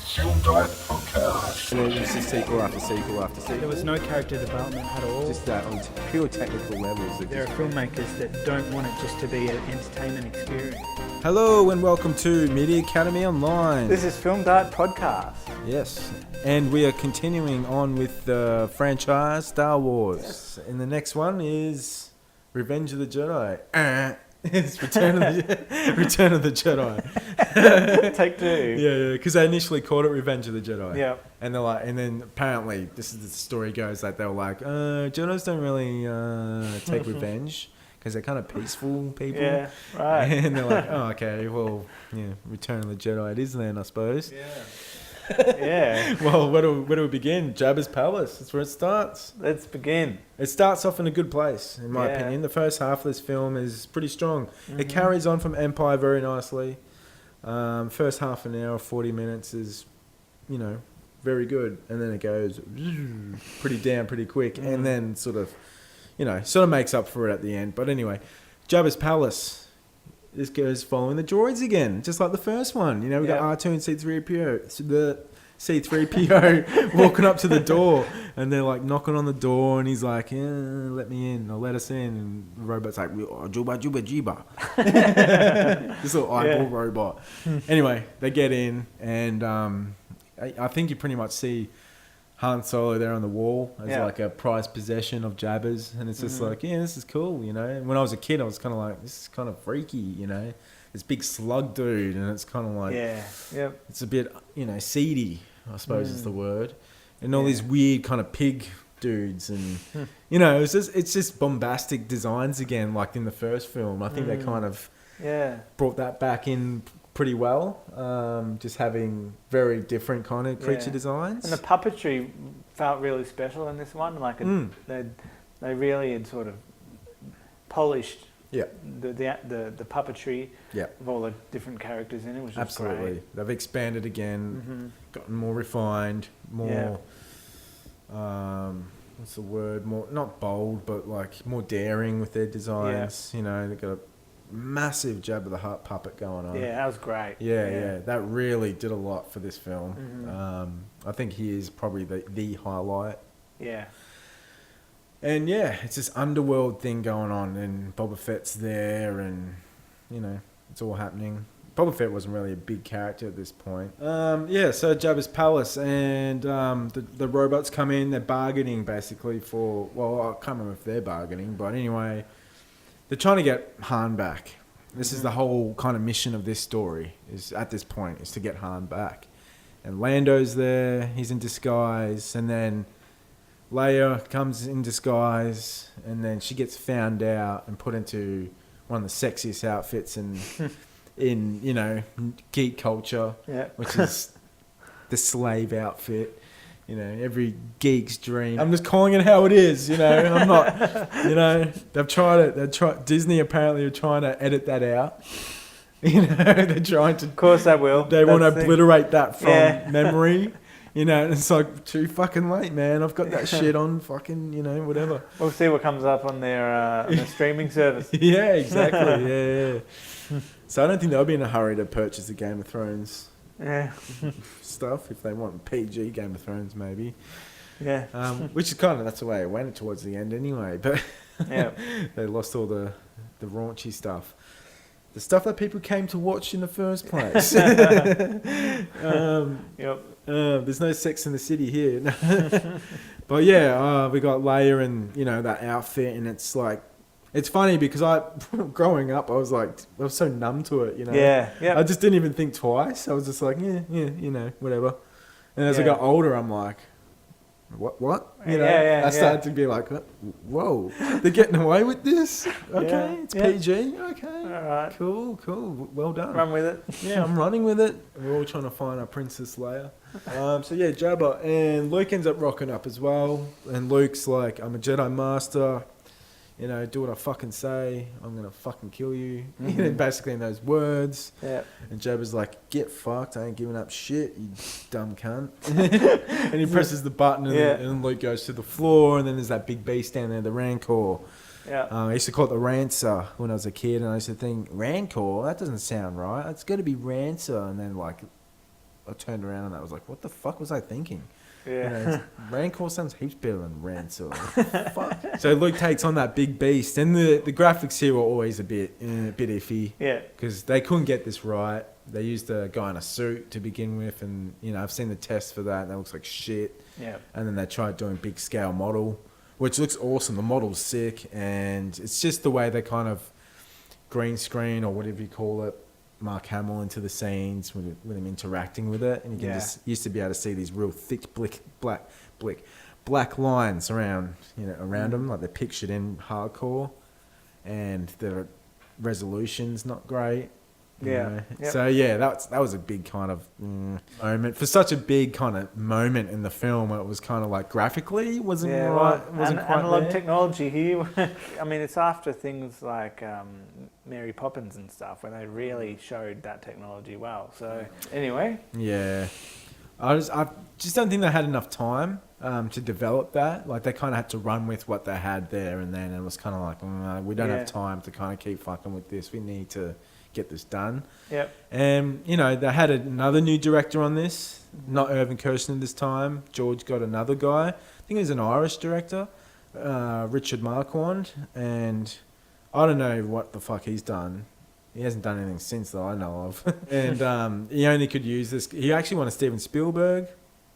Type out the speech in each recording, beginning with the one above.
Film Diet Podcast. And then it's just sequel after sequel after sequel. There was no character development at all. Just that on pure technical levels. There are filmmakers that don't want it just to be an entertainment experience. Hello and welcome to Media Academy Online. This is Film Diet Podcast. Yes, and we are continuing on with the franchise Star Wars. Yes. And the next one is Revenge of the Jedi. It's Return of the Jedi. Take two. Yeah, because they initially called it Revenge of the Jedi. Yeah. And they're like, and then apparently this is the story goes that they were like, Jedis don't really take revenge because they're kind of peaceful people. Yeah, right. And they're like, oh, okay, well, yeah, Return of the Jedi it is then, I suppose. Yeah. Yeah. Well, where do we begin? Jabba's palace. That's where it starts. Let's begin. It starts off in a good place, in my Yeah. opinion. The first half of this film is pretty strong. Mm-hmm. It carries on from Empire very nicely. First half an hour, 40 minutes is, very good. And then it goes pretty down pretty quick. And then sort of makes up for it at the end. But anyway, Jabba's palace. This goes following the droids again, just like the first one. We got R2 and C-3PO. So the C-3PO walking up to the door, and they're like knocking on the door, and he's like, let me in, or let us in. And the robot's like, juba, juba, jiba. This little eyeball robot. Anyway, they get in, and I think you pretty much see Han Solo there on the wall as like a prized possession of Jabba's, and it's just like, this is cool, And when I was a kid, I was kind of like, this is kind of freaky, This big slug dude, and it's kind of like, it's a bit, seedy, I suppose is the word, and all these weird kind of pig dudes, and it's just bombastic designs again, like in the first film. I think they kind of brought that back in pretty well, just having very different kind of creature designs. And the puppetry felt really special in this one. Like they really had sort of polished the puppetry of all the different characters in it, which was absolutely great. They've expanded again, gotten more refined, more what's the word? More not bold, but like more daring with their designs. They've got a massive Jabba the Hutt puppet going on. Yeah, that was great. Yeah, that really did a lot for this film. I think he is probably the highlight. Yeah. And it's this underworld thing going on, and Boba Fett's there, and it's all happening. Boba Fett wasn't really a big character at this point. So Jabba's palace, and the robots come in. They're bargaining basically for. Well, I can't remember if they're bargaining, but anyway. They're trying to get Han back. This is the whole kind of mission of this story, is at this point, is to get Han back. And Lando's there, he's in disguise, and then Leia comes in disguise, and then she gets found out and put into one of the sexiest outfits in geek culture, which is the slave outfit. Every geek's dream. I'm just calling it how it is, I'm not, they've tried it. Disney apparently are trying to edit that out. They're trying to. Of course they will. They want to obliterate that from memory. And it's like too fucking late, man. I've got that shit on fucking, whatever. We'll see what comes up on their streaming service. Yeah, exactly. Yeah. So I don't think they'll be in a hurry to purchase the Game of Thrones. Stuff if they want PG Game of Thrones maybe, which is kind of that's the way it went towards the end anyway. But they lost all the raunchy stuff, the stuff that people came to watch in the first place. There's no Sex in the City here, but we got Leia and that outfit, and it's like. It's funny because growing up, I was so numb to it, I just didn't even think twice. I was just like, whatever. And as I got older, I'm like, what? I started to be like, whoa, they're getting away with this? Okay, it's PG. Okay, all right, cool, well done. Run with it. Yeah, I'm running with it. We're all trying to find our Princess Leia. Jabba and Luke ends up rocking up as well. And Luke's like, I'm a Jedi Master. Do what I fucking say. I'm going to fucking kill you. Basically in those words. Yeah. And Jabba's like, get fucked. I ain't giving up shit, you dumb cunt. And he presses the button and Luke goes to the floor. And then there's that big beast down there, the Rancor. Yeah. I used to call it the Rancer when I was a kid. And I used to think, Rancor? That doesn't sound right. It's got to be Rancer. And then I turned around and I was like, what the fuck was I thinking? Yeah. Rancor sounds heaps better than Rancor. Fuck. So Luke takes on that big beast, and the graphics here were always a bit iffy. Yeah. Because they couldn't get this right. They used a guy in a suit to begin with, and I've seen the test for that, and that looks like shit. Yeah. And then they tried doing big scale model, which looks awesome. The model's sick, and it's just the way they kind of green screen or whatever you call it, Mark Hamill into the scenes with him interacting with it, and you can just used to be able to see these real thick black lines around them, like they're pictured in hardcore, and the resolution's not great. Yeah. Yep. So that was a big kind of moment for such a big kind of moment in the film. It was kind of like graphically wasn't quite analog there. technology here. I mean, it's after things like Mary Poppins and stuff where they really showed that technology well. So anyway, I just don't think they had enough time to develop that. Like they kind of had to run with what they had there, and then it was kind of like we don't have time to kind of keep fucking with this. We need to get this done. Yep. And they had another new director on this, not Irvin Kershner this time. George got another guy. I think he's an Irish director, Richard Marquand, and I don't know what the fuck he's done. He hasn't done anything since that I know of. And he only could use this. He actually wanted Steven Spielberg,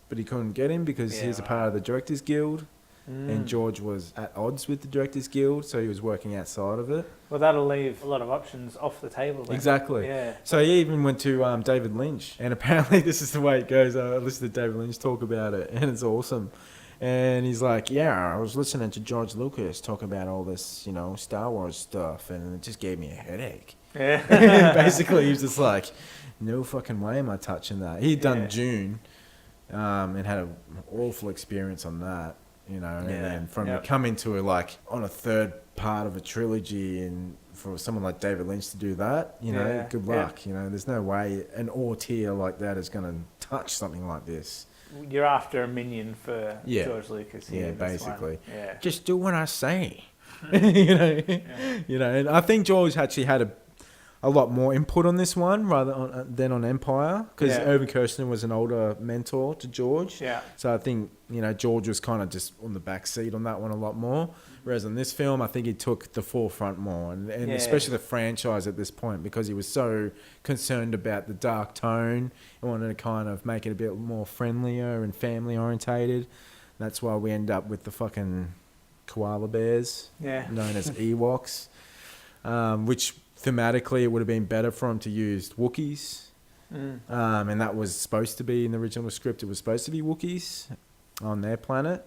but he couldn't get him because he's a part of the Directors Guild. And George was at odds with the Directors Guild, so he was working outside of it. Well, that'll leave a lot of options off the table then. Exactly. Yeah. So he even went to David Lynch, and apparently this is the way it goes. I listened to David Lynch talk about it, and it's awesome. And he's like, I was listening to George Lucas talk about all this, Star Wars stuff, and it just gave me a headache. Yeah. Basically, he was just like, no fucking way am I touching that. He'd done Dune, and had an awful experience on that. And then from coming to on a third part of a trilogy, and for someone like David Lynch to do that, good luck. There's no way an auteur like that is going to touch something like this. You're after a minion for George Lucas here. Yeah, basically. Yeah. Just do what I say. And I think George actually had a lot more input on this one than on Empire, because Irvin Kershner was an older mentor to George. Yeah. So I think George was kind of just on the back seat on that one a lot more. Whereas in this film, I think he took the forefront more, and especially the franchise at this point, because he was so concerned about the dark tone and wanted to kind of make it a bit more friendlier and family orientated. That's why we end up with the fucking koala bears, known as Ewoks, which thematically it would have been better for him to use Wookiees. And that was supposed to be in the original script. It was supposed to be Wookiees on their planet,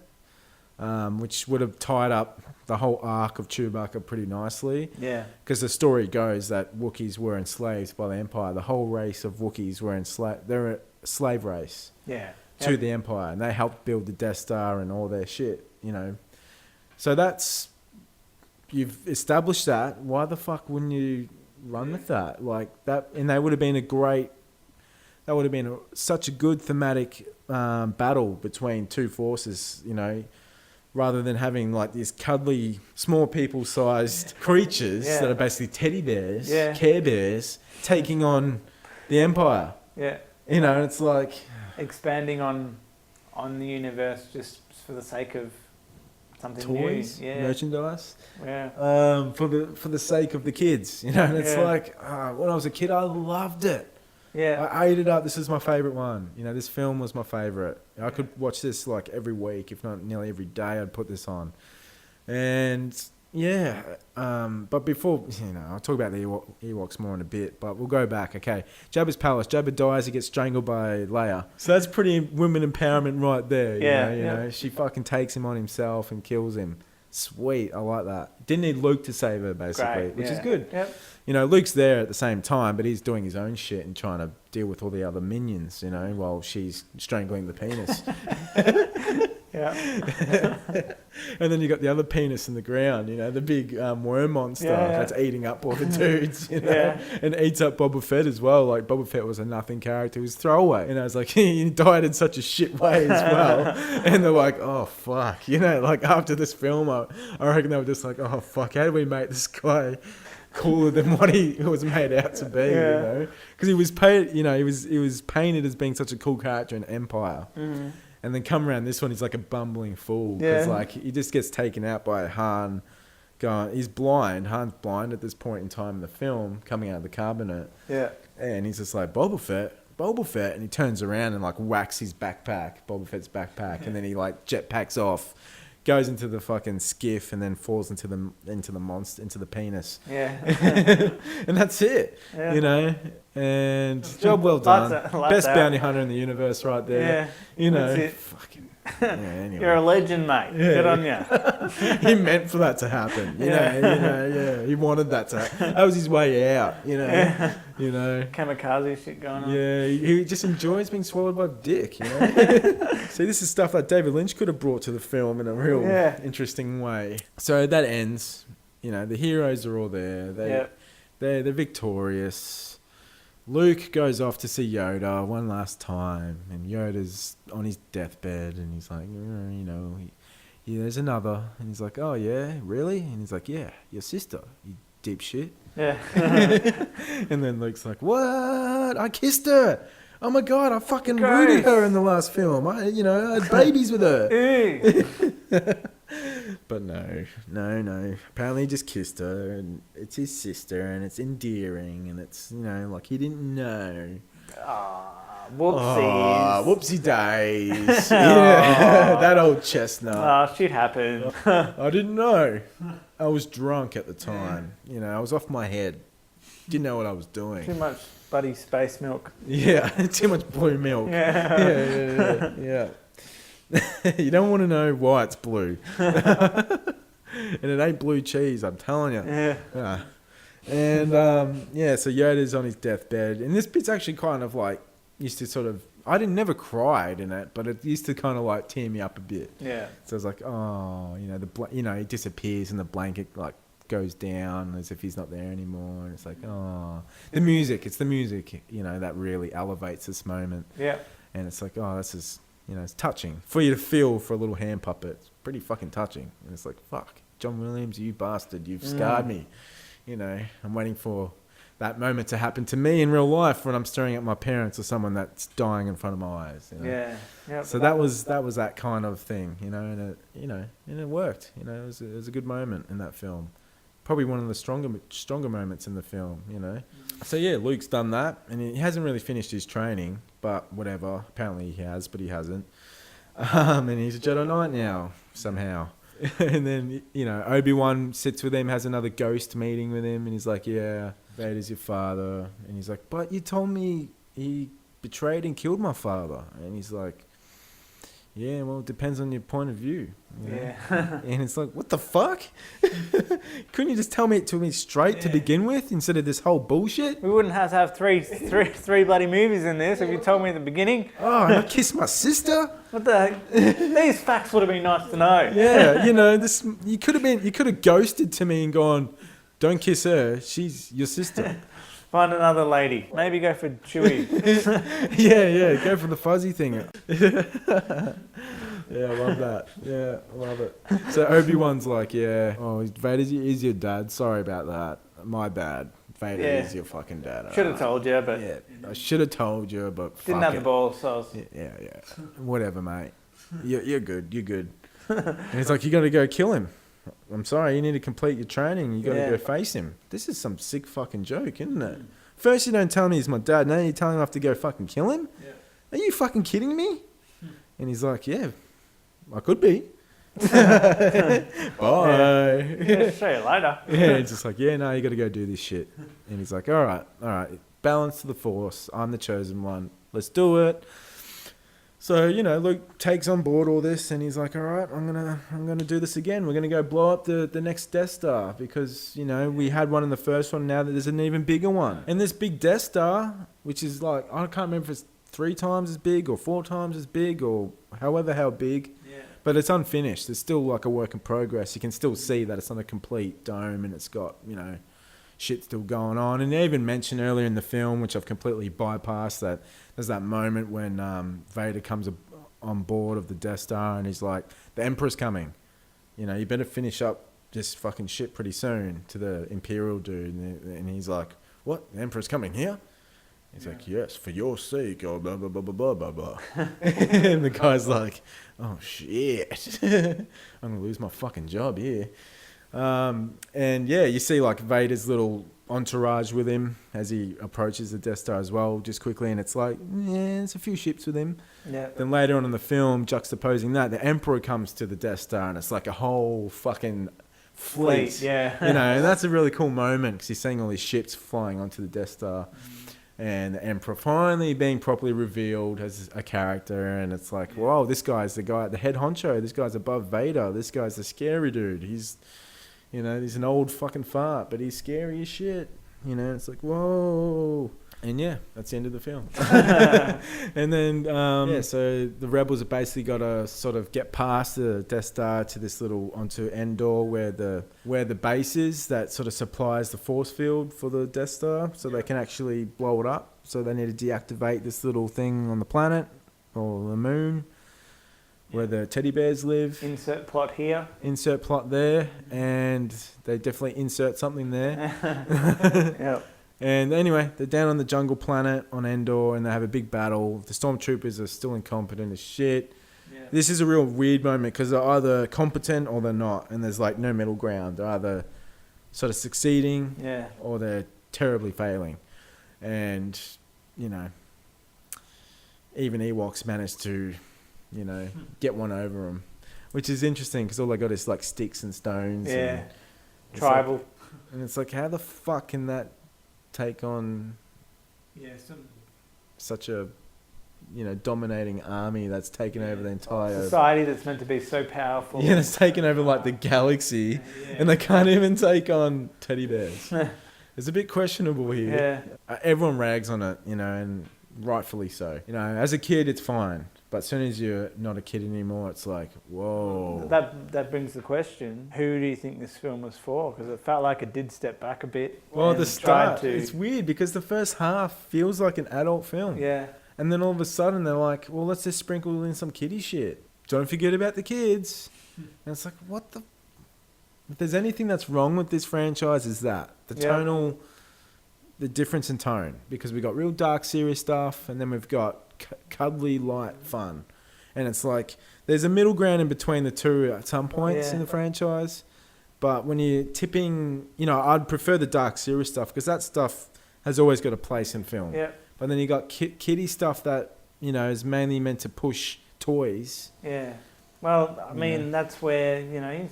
which would have tied up the whole arc of Chewbacca pretty nicely. Yeah. Because the story goes that Wookiees were enslaved by the Empire. The whole race of Wookiees were enslaved. They're a slave race. Yeah. To the Empire, and they helped build the Death Star and all their shit. So you've established that. Why the fuck wouldn't you run with that? Like that, and they would have been such a good thematic battle between two forces, rather than having like these cuddly, small people-sized creatures that are basically teddy bears, Care Bears, taking on the Empire. Yeah. It's like expanding on the universe just for the sake of something toys, new. Merchandise, for the sake of the kids, and it's like when I was a kid, I loved it. Yeah, I ate it up. This is my favorite one. This film was my favorite. I could watch this like every week, if not nearly every day. I'd put this on, and but before I'll talk about the Ewoks more in a bit. But we'll go back. Okay, Jabba's palace. Jabba dies. He gets strangled by Leia. So that's pretty women empowerment right there. You know, she fucking takes him on himself and kills him. Sweet, I like that. Didn't need Luke to save her, basically, which is good. Yep. Luke's there at the same time, but he's doing his own shit and trying to deal with all the other minions, while she's strangling the penis. And then you got the other penis in the ground, the big worm monster that's eating up all the dudes, and eats up Boba Fett as well. Like Boba Fett was a nothing character, he was throwaway, it's like he died in such a shit way as well. And they're like, oh fuck, like after this film, I reckon they were just like, oh fuck, how do we make this guy cooler than what he was made out to be, you know, because he was he was painted as being such a cool character in Empire, and then come around this one, he's like a bumbling fool because like he just gets taken out by Han. He's blind. Han's blind at this point in time in the film, coming out of the cabinet. Yeah, and he's just like Boba Fett, and he turns around and like whacks his backpack, Boba Fett's backpack, and then he like jetpacks off. Goes into the fucking skiff and then falls into the penis. Yeah. And that's it. Yeah. You know? And job well done. Best bounty hunter in the universe right there. Yeah. You know. That's it. Fucking anyway. You're a legend, mate. Yeah. Good on you. He meant for that to happen. You know, he wanted that to happen. That was his way out, you know. Yeah. You know. Kamikaze shit going on. Yeah, he just enjoys being swallowed by a dick, you know. See, this is stuff that David Lynch could have brought to the film in a real interesting way. So that ends. You know, the heroes are all there. They're victorious. Luke goes off to see Yoda one last time, and Yoda's on his deathbed, and he's like, you know, there's another. And he's like, oh, yeah, really? And he's like, yeah, your sister, you deep shit. Yeah. And then Luke's like, what? I kissed her. Oh, my God, I fucking rooted her in the last film. I had babies with her. But no. Apparently he just kissed her, and it's his sister, and it's endearing, and it's, you know, like he didn't know. Whoopsies. Whoopsie days. Yeah, that old chestnut. Shit happened. I didn't know. I was drunk at the time. You know, I was off my head. Didn't know what I was doing. Too much buddy space milk. Yeah, too much blue milk. Yeah. You don't want to know why it's blue. And it ain't blue cheese, I'm telling you. Yeah. And, so Yoda's on his deathbed. And this bit's actually kind of like, used to sort of, never cried in it, but it used to kind of like tear me up a bit. Yeah. So I was like, oh, you know, he disappears and the blanket like goes down as if he's not there anymore. And it's like, oh, it's the music, you know, that really elevates this moment. Yeah. And it's like, oh, this is, you know, it's touching. For you to feel for a little hand puppet, it's pretty fucking touching. And it's like, fuck, John Williams, you bastard, you've scarred me. You know, I'm waiting for that moment to happen to me in real life when I'm staring at my parents or someone that's dying in front of my eyes. You know? Yeah. Yep. So that was that kind of thing, you know, and it worked. You know, it was a good moment in that film. Probably one of the stronger moments in the film, you know. So yeah, Luke's done that, and he hasn't really finished his training, but whatever. Apparently he has, but he hasn't. And he's a Jedi Knight now somehow. And then, you know, Obi-Wan sits with him, has another ghost meeting with him, and he's like, yeah, Vader's your father. And he's like, but you told me he betrayed and killed my father. And he's like, yeah, well, it depends on your point of view. You know? Yeah. And it's like, what the fuck? Couldn't you just tell me it to me straight to begin with instead of this whole bullshit? We wouldn't have to have three bloody movies in this if you told me at the beginning. Oh, and I kissed my sister? What the heck? These facts would have been nice to know. Yeah, you know, you could have ghosted to me and gone, don't kiss her, she's your sister. Find another lady. Maybe go for Chewie. Yeah, go for the fuzzy thing. Yeah, I love that. Yeah, I love it. So Obi-Wan's like, yeah, oh, Vader is your dad. Sorry about that. My bad. Vader is your fucking dad. Should have told you, but... Yeah, I should have told you, but didn't have the balls, so I was... Yeah. Whatever, mate. You're good. And he's like, you got to go kill him. I'm sorry, you need to complete your training. You got to go face him. This is some sick fucking joke, isn't it? First you don't tell me he's my dad, now you're telling me I have to go fucking kill him? Yeah. Are you fucking kidding me? And he's like, yeah, I could be. Bye. Yeah, see you later. Yeah, he's just like, yeah, no, you got to go do this shit. And he's like, all right, balance to the force. I'm the chosen one. Let's do it. So, you know, Luke takes on board all this and he's like, all right, I'm gonna do this again. We're going to go blow up the next Death Star because, you know, we had one in the first one. Now that there's an even bigger one. And this big Death Star, which is like, I can't remember if it's 3 times as big or 4 times as big or however how big. Yeah. But it's unfinished. It's still like a work in progress. You can still see that it's not a complete dome and it's got, you know, shit still going on. And they even mentioned earlier in the film, which I've completely bypassed, that there's that moment when Vader comes on board of the Death Star and he's like, the Emperor's coming. You know, you better finish up this fucking shit pretty soon to the Imperial dude. And he's like, what? The Emperor's coming here? He's like, yes, for your sake, oh, blah, blah, blah, blah, blah, blah. And the guy's like, oh, shit. I'm going to lose my fucking job here. And yeah, you see like Vader's little entourage with him as he approaches the Death Star as well, just quickly. And it's like, yeah, there's a few ships with him. Yeah. Then later on in the film, juxtaposing that, the Emperor comes to the Death Star and it's like a whole fucking fleet. Yeah. And that's a really cool moment because he's seeing all these ships flying onto the Death Star. And the Emperor finally being properly revealed as a character, and it's like, whoa, this guy's the guy, the head honcho. This guy's above Vader. This guy's the scary dude. He's an old fucking fart, but he's scary as shit. It's like, whoa. And yeah, that's the end of the film. And then, so the rebels have basically got to sort of get past the Death Star to this onto Endor where the base is that sort of supplies the force field for the Death Star so they can actually blow it up. So they need to deactivate this little thing on the planet or the moon where the teddy bears live. Insert plot here. Insert plot there. And they definitely insert something there. Yep. And anyway, they're down on the jungle planet on Endor and they have a big battle. The stormtroopers are still incompetent as shit. Yeah. This is a real weird moment because they're either competent or they're not. And there's like no middle ground. They're either sort of succeeding or they're terribly failing. And, even Ewoks managed to, get one over them. Which is interesting because all they got is like sticks and stones. Yeah. Tribal. And it's like, how the fuck can that take on such a dominating army that's taken over the entire society that's meant to be so powerful. Yeah, it's taken over like the galaxy, and they can't even take on teddy bears. It's a bit questionable here. Everyone rags on it, and rightfully so. As a kid it's fine, but as soon as you're not a kid anymore, it's like, whoa. That brings the question, who do you think this film was for? Because it felt like it did step back a bit. Well, at the start, it's weird because the first half feels like an adult film. Yeah. And then all of a sudden they're like, well, let's just sprinkle in some kiddie shit. Don't forget about the kids. And it's like, what the... If there's anything that's wrong with this franchise, is that. The difference in tone. Because we got real dark, serious stuff, and then we've got cuddly, light fun. And it's like, there's a middle ground in between the two at some points in the franchise. But when you're tipping, I'd prefer the dark, serious stuff, because that stuff has always got a place in film. Yeah. But then you got kiddie stuff that, is mainly meant to push toys. Yeah. Well, I mean, that's where,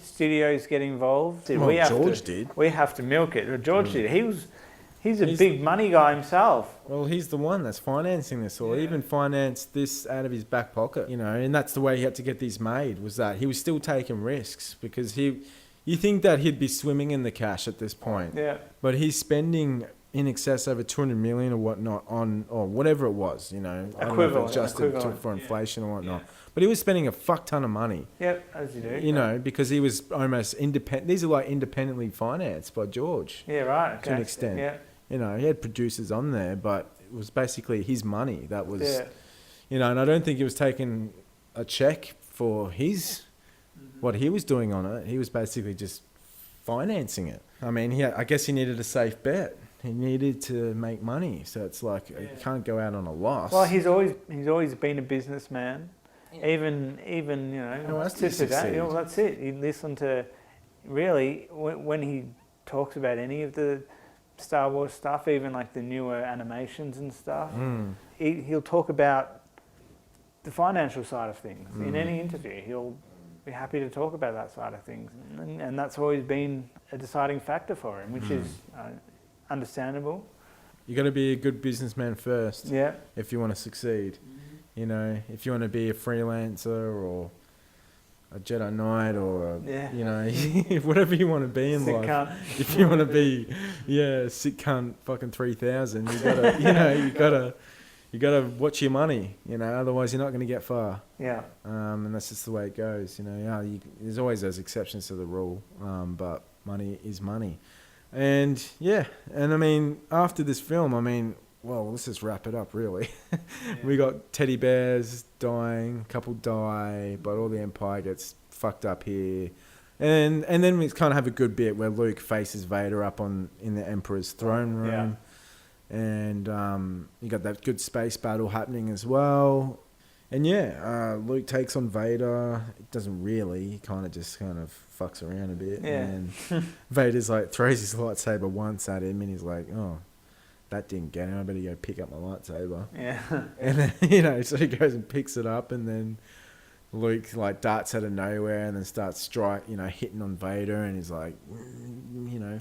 studios get involved. Well, George did. We have to milk it. Well, George did. He's a big money guy himself. Well, he's the one that's financing this, or even financed this out of his back pocket, and that's the way he had to get these made, was that he was still taking risks, because you think that he'd be swimming in the cash at this point. Yeah. But he's spending in excess over 200 million or whatnot on, or whatever it was, Equivalent. Adjusted for inflation or whatnot. Yeah. But he was spending a fuck ton of money. Yep, as you do. Because he was almost independent. These are like independently financed by George. Yeah, right. Okay. To an extent. Yeah. He had producers on there, but it was basically his money. That was, and I don't think he was taking a check for what he was doing on it. He was basically just financing it. I mean, I guess he needed a safe bet. He needed to make money. So it's like, you can't go out on a loss. Well, he's always been a businessman. Yeah. Even that's it. He listened to, really, when he talks about any of the Star Wars stuff, even like the newer animations and stuff, he'll talk about the financial side of things. In any interview, he'll be happy to talk about that side of things. And that's always been a deciding factor for him, which is understandable. You got to be a good businessman first. Yeah. If you want to succeed. If you want to be a freelancer or a Jedi Knight or whatever you want to be in life. Cunt. If you want to be sick cunt fucking 3000, you gotta watch your money, otherwise you're not going to get far. Yeah. And that's just the way it goes, there's always those exceptions to the rule, but money is money. And I mean, after this film, well, let's just wrap it up, really. We got teddy bears dying, a couple die, but all the Empire gets fucked up here. And then we kind of have a good bit where Luke faces Vader up in the Emperor's throne room. Yeah. And you got that good space battle happening as well. And Luke takes on Vader. It doesn't really. He kind of fucks around a bit. Yeah. And Vader's like, throws his lightsaber once at him, and he's like, oh, that didn't get him. I better go pick up my lightsaber. Yeah. And then, so he goes and picks it up, and then Luke like darts out of nowhere and then starts hitting on Vader, and he's like,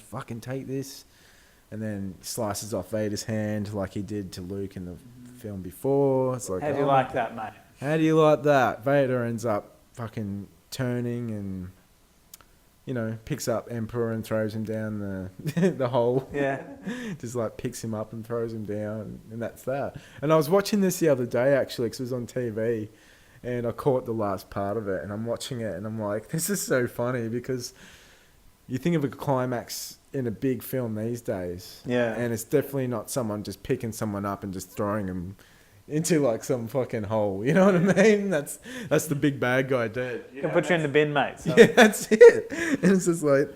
fucking take this. And then slices off Vader's hand like he did to Luke in the film before. It's like, how do you like that, mate? How do you like that? Vader ends up fucking turning and, picks up Emperor and throws him down the hole. Yeah. Just like picks him up and throws him down, and that's that. And I was watching this the other day actually, because it was on TV, and I caught the last part of it, and I'm watching it and I'm like, this is so funny, because you think of a climax in a big film these days. Yeah. And it's definitely not someone just picking someone up and just throwing them into like some fucking hole. You know what I mean? That's the big bad guy did. Can put you in the bin, mate. So. Yeah, that's it. And it's just like,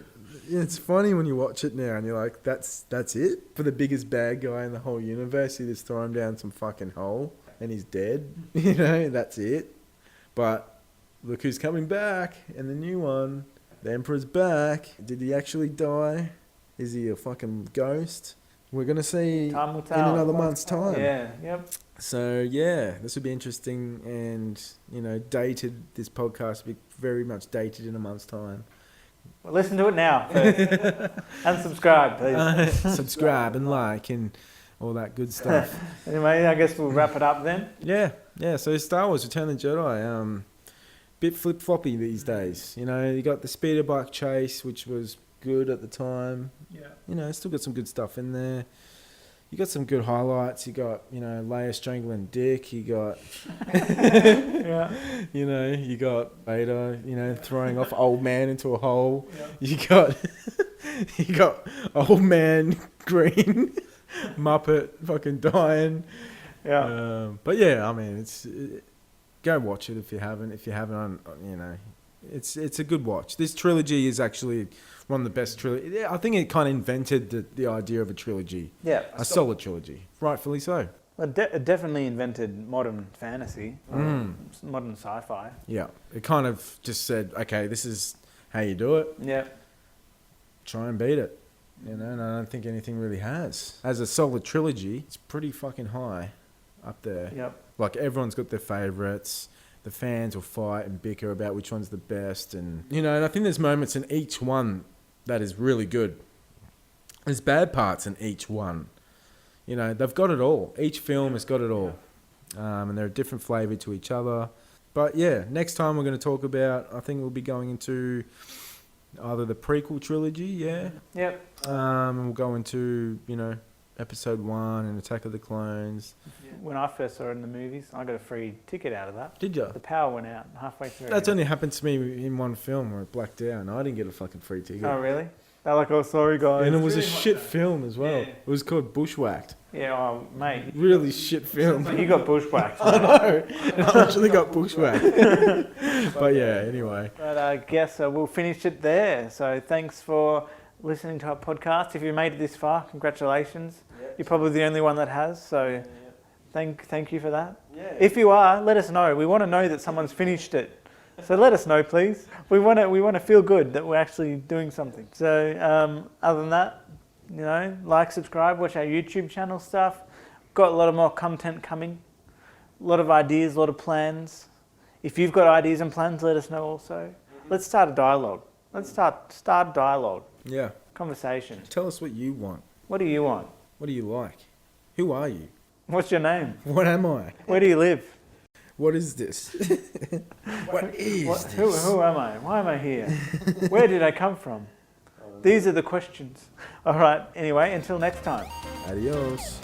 it's funny when you watch it now and you're like, that's it? For the biggest bad guy in the whole universe, you just throw him down some fucking hole and he's dead. That's it. But look who's coming back in the new one. The Emperor's back. Did he actually die? Is he a fucking ghost? We're going to see Time will in tell. another month's time. Yeah, yep. So, this would be interesting, and, dated. This podcast will be very much dated in a month's time. Well, listen to it now. And subscribe, please. Subscribe and like and all that good stuff. Anyway, I guess we'll wrap it up then. Yeah. So Star Wars Return of the Jedi, bit flip-floppy these days. You got the speeder bike chase, which was good at the time. Yeah. Still got some good stuff in there. You got some good highlights. You got, Leia strangling Dick. You got, Yeah. You got Vader, throwing off old man into a hole. Yeah. You got old man Green, Muppet fucking dying. Yeah. But yeah, I mean, go watch it if you haven't. If you haven't, it's a good watch. This trilogy is actually one of the best trilogy. Yeah, I think it kind of invented the idea of a trilogy. Yeah. A solid trilogy, rightfully so. Well, it definitely invented modern fantasy, modern sci-fi. Yeah, it kind of just said, okay, this is how you do it. Yeah. Try and beat it. And I don't think anything really has. As a solid trilogy, it's pretty fucking high up there. Yep. Like, everyone's got their favourites. The fans will fight and bicker about which one's the best. And, and I think there's moments in each one that is really good. There's bad parts in each one. They've got it all. Each film has got it all. And they're a different flavour to each other. But, next time we're going to talk about, I think we'll be going into either the prequel trilogy, Yep. and we'll go into, Episode 1 and Attack of the Clones. When I first saw it in the movies, I got a free ticket out of that. Did you? The power went out halfway through. That's only happened to me in one film where it blacked out and I didn't get a fucking free ticket. Oh, really? They're like, oh, sorry, guys. And it was a shit film as well. Yeah. It was called Bushwhacked. Yeah, oh, mate. Really shit film. You got bushwhacked. I know. I actually got bushwhacked. But anyway. But I guess we'll finish it there. So thanks for listening to our podcast. If you made it this far, congratulations. You're probably the only one that has. So thank you for that. Yeah. If you are, let us know. We want to know that someone's finished it. So let us know, please. We want to feel good that we're actually doing something. So other than that, like, subscribe, watch our YouTube channel stuff. Got a lot of more content coming. A lot of ideas, a lot of plans. If you've got ideas and plans, let us know also. Let's start a dialogue. Let's start dialogue. Yeah. Conversation. Tell us what you want. What do you want? What do you like? Who are you? What's your name? What am I? Where do you live? What is this? What is this? Who am I? Why am I here? Where did I come from? These are the questions. All right. Anyway, until next time. Adios.